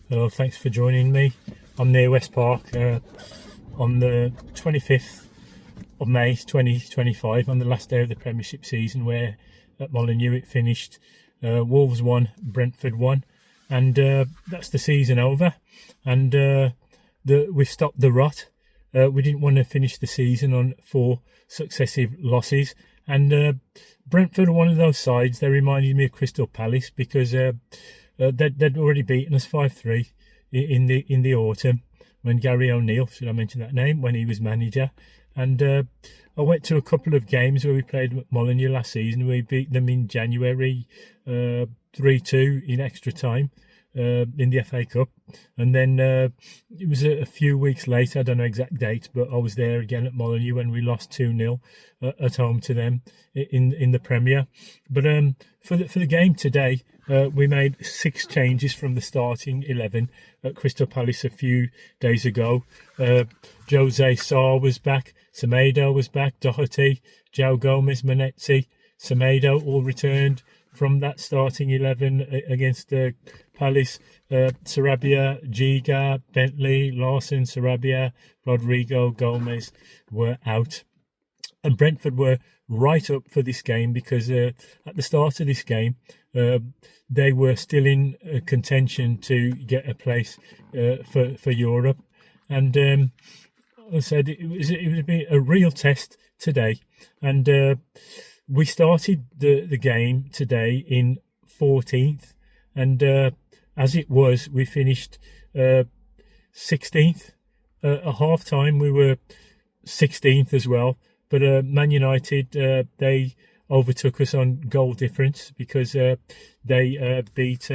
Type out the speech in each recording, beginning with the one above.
Hello, thanks for joining me. I'm near West Park on the 25th of May 2025, on the last day of the Premiership season, where at Molineux it finished Wolves 1, Brentford 1, and that's the season over. And we've stopped the rot. We didn't want to finish the season on 4 successive losses, and Brentford are one of those sides. They reminded me of Crystal Palace because they'd already beaten us 5-3 in the autumn when Gary O'Neill, should I mention that name, when he was manager. And I went to a couple of games where we played Molineux last season. We beat them in January 3-2 in extra time in the FA Cup. And then it was a few weeks later, I don't know exact date, but I was there again at Molineux when we lost 2-0 at home to them in the Premier. But for the game today, we made 6 changes from the starting 11 at Crystal Palace a few days ago. Jose Sarr was back, Semedo was back, Doherty, João Gomez, Manetzi, Semedo all returned from that starting 11 against Palace. Sarabia, Giga, Bentley, Larson, Sarabia, Rodrigo, Gomez were out. And Brentford were right up for this game because at the start of this game, they were still in contention to get a place for Europe. And I said it would be a real test today. And we started the game today in 14th. And as it was, we finished 16th. At half time, we were 16th as well. But Man United, they overtook us on goal difference because they beat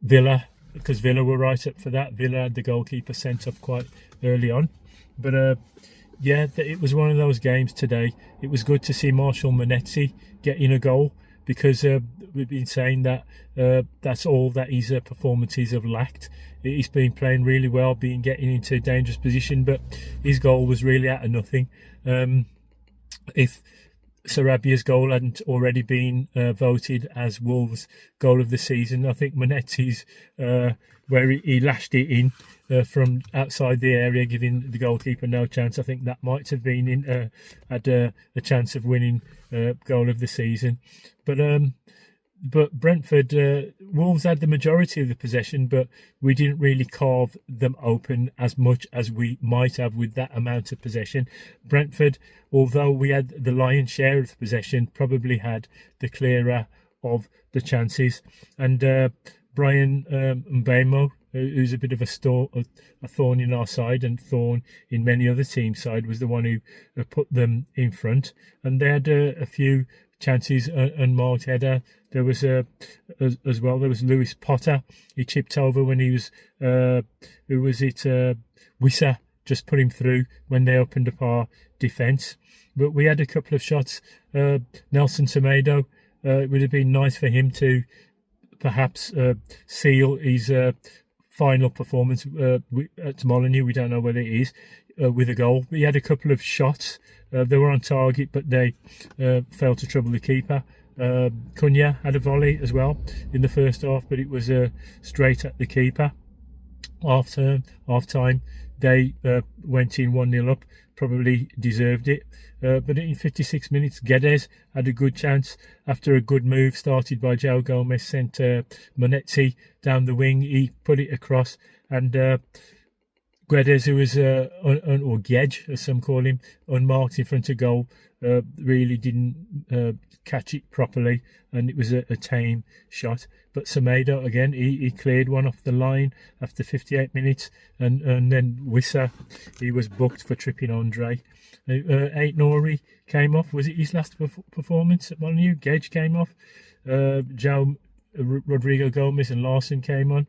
Villa, because Villa were right up for that. Villa had the goalkeeper sent off quite early on. But yeah, it was one of those games today. It was good to see Marshall Manetzi getting a goal because we've been saying that that's all that his performances have lacked. He's been playing really well, getting into a dangerous position, but his goal was really out of nothing. If Sarabia's goal hadn't already been voted as Wolves' goal of the season, I think Manetzi's, where he lashed it in from outside the area, giving the goalkeeper no chance, I think that might have been had a chance of winning goal of the season. But Brentford, Wolves had the majority of the possession, but we didn't really carve them open as much as we might have with that amount of possession. Brentford, although we had the lion's share of the possession, probably had the clearer of the chances. And Brian Mbeumo, who's a bit of a thorn in our side and thorn in many other teams' side, was the one who put them in front. And they had a few chances unmarked header. There was as well. There was Lewis Potter. He chipped over when he was who was it? Wissa just put him through when they opened up our defence. But we had a couple of shots. Nelson Semedo. It would have been nice for him to perhaps seal his final performance at Molineux. We don't know whether it is with a goal. But he had a couple of shots. They were on target, but they failed to trouble the keeper. Cunha had a volley as well in the first half, but it was straight at the keeper. Half time, they went in 1-0 up, probably deserved it. But in 56 minutes, Guedes had a good chance after a good move started by João Gomez, sent Manetzi down the wing. He put it across, and Guedes, who was, or Gedge, as some call him, unmarked in front of goal, really didn't catch it properly, and it was a tame shot. But Semedo, again, he cleared one off the line after 58 minutes, and then Wissa, he was booked for tripping Andre. Aït-Nouri came off. Was it his last performance at Molineux? Gedge came off. Rodrigo Gomez and Larson came on.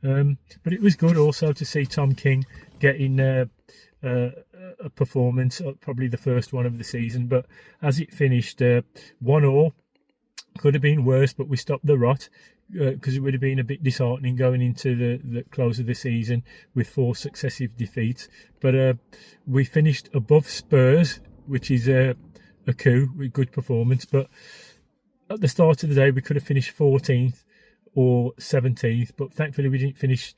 But it was good also to see Tom King getting a performance, probably the first one of the season. But as it finished 1-1, could have been worse, but we stopped the rot because it would have been a bit disheartening going into the close of the season with 4 successive defeats. But we finished above Spurs, which is a coup with good performance. But at the start of the day, we could have finished 14th or 17th, but thankfully we didn't finish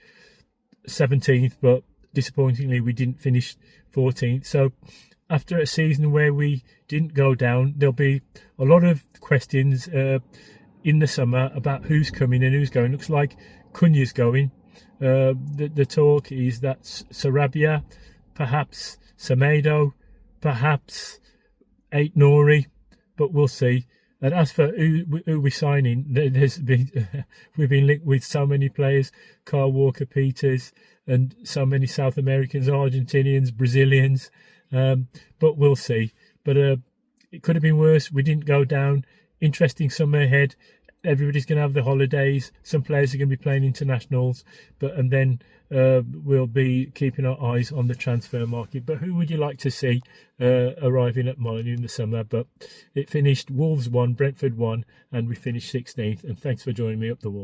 17th, but disappointingly we didn't finish 14th. So after a season where we didn't go down, there'll be a lot of questions in the summer about who's coming and who's going. Looks like Cunha's going. The talk is that Sarabia, perhaps Semedo, perhaps Ait Nouri, but we'll see. And as for who we're signing, we've been linked with so many players, Kyle Walker-Peters, and so many South Americans, Argentinians, Brazilians. But we'll see. But it could have been worse. We didn't go down. Interesting summer ahead. Everybody's going to have the holidays. Some players are going to be playing internationals, and then we'll be keeping our eyes on the transfer market. But who would you like to see arriving at Molineux in the summer? But it finished Wolves 1, Brentford 1, and we finished 16th. And thanks for joining me up the wall.